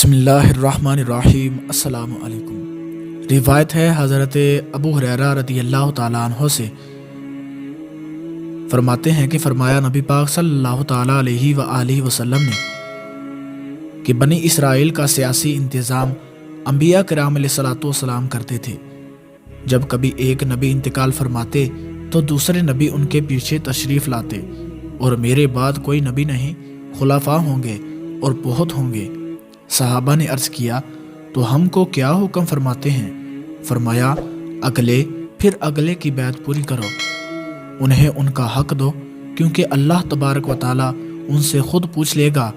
بسم اللہ الرحمن الرحیم۔ السلام علیکم۔ روایت ہے حضرت ابو ہریرہ رضی اللہ تعالیٰ عنہ سے، فرماتے ہیں کہ فرمایا نبی پاک صلی اللہ تعالیٰ علیہ وآلہ وسلم نے کہ بنی اسرائیل کا سیاسی انتظام انبیاء کرام علیہ الصلوۃ والسلام کرتے تھے۔ جب کبھی ایک نبی انتقال فرماتے تو دوسرے نبی ان کے پیچھے تشریف لاتے، اور میرے بعد کوئی نبی نہیں، خلفاء ہوں گے اور بہت ہوں گے۔ صحابہ نے عرض کیا تو ہم کو کیا حکم فرماتے ہیں؟ فرمایا اگلے پھر اگلے کی بیعت پوری کرو، انہیں ان کا حق دو، کیونکہ اللہ تبارک و تعالیٰ ان سے خود پوچھ لے گا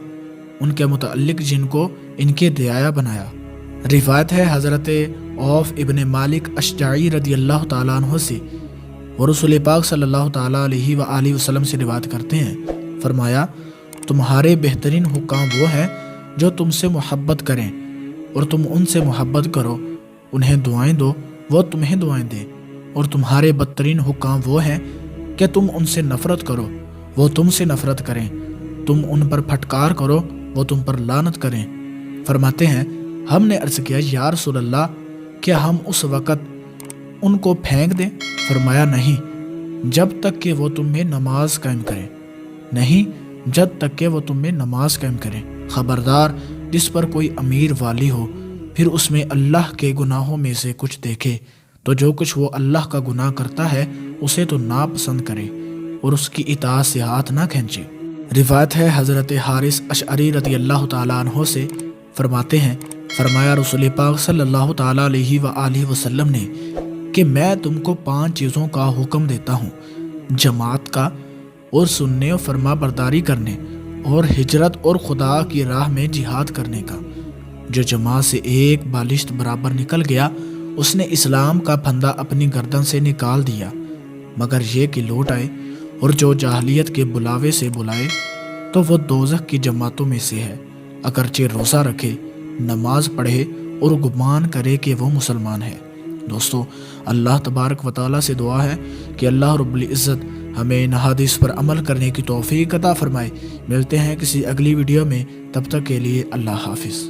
ان کے متعلق جن کو ان کے دعایا بنایا۔ روایت ہے حضرت عوف ابن مالک اشجعی رضی اللہ تعالیٰ عنہ سے، وہ رسول پاک صلی اللہ تعالیٰ علیہ وآلہ وسلم سے روایت کرتے ہیں، فرمایا تمہارے بہترین حکام وہ ہیں جو تم سے محبت کریں اور تم ان سے محبت کرو، انہیں دعائیں دو وہ تمہیں دعائیں دیں، اور تمہارے بدترین حکام وہ ہیں کہ تم ان سے نفرت کرو وہ تم سے نفرت کریں، تم ان پر پھٹکار کرو وہ تم پر لعنت کریں۔ فرماتے ہیں ہم نے عرض کیا یا رسول اللہ، کیا ہم اس وقت ان کو پھینک دیں؟ فرمایا نہیں، جب تک کہ وہ تم میں نماز قائم کریں، نہیں جب تک کہ وہ تم میں نماز قائم کریں۔ خبردار جس پر کوئی امیر والی ہو پھر اس میں اللہ کے گناہوں میں سے کچھ دیکھے تو جو کچھ وہ اللہ کا گناہ کرتا ہے اسے تو ناپسند کرے اور اس کی اطاعت سے ہاتھ نہ کھینچے۔ روایت ہے حضرت حارث اشعری رضی اللہ تعالیٰ عنہ سے، فرماتے ہیں فرمایا رسول پاک صلی اللہ تعالیٰ علیہ وآلہ وسلم نے کہ میں تم کو 5 چیزوں کا حکم دیتا ہوں، جماعت کا اور سننے و فرما برداری کرنے اور ہجرت اور خدا کی راہ میں جہاد کرنے کا۔ جو جماعت سے ایک بالشت برابر نکل گیا اس نے اسلام کا پھندا اپنی گردن سے نکال دیا، مگر یہ کہ لوٹ آئے، اور جو جاہلیت کے بلاوے سے بلائے تو وہ دوزخ کی جماعتوں میں سے ہے، اگرچہ روزہ رکھے، نماز پڑھے اور گمان کرے کہ وہ مسلمان ہے۔ دوستو، اللہ تبارک و تعالیٰ سے دعا ہے کہ اللہ رب العزت ہمیں ان احادیث پر عمل کرنے کی توفیق عطا فرمائے۔ ملتے ہیں کسی اگلی ویڈیو میں، تب تک کے لیے اللہ حافظ۔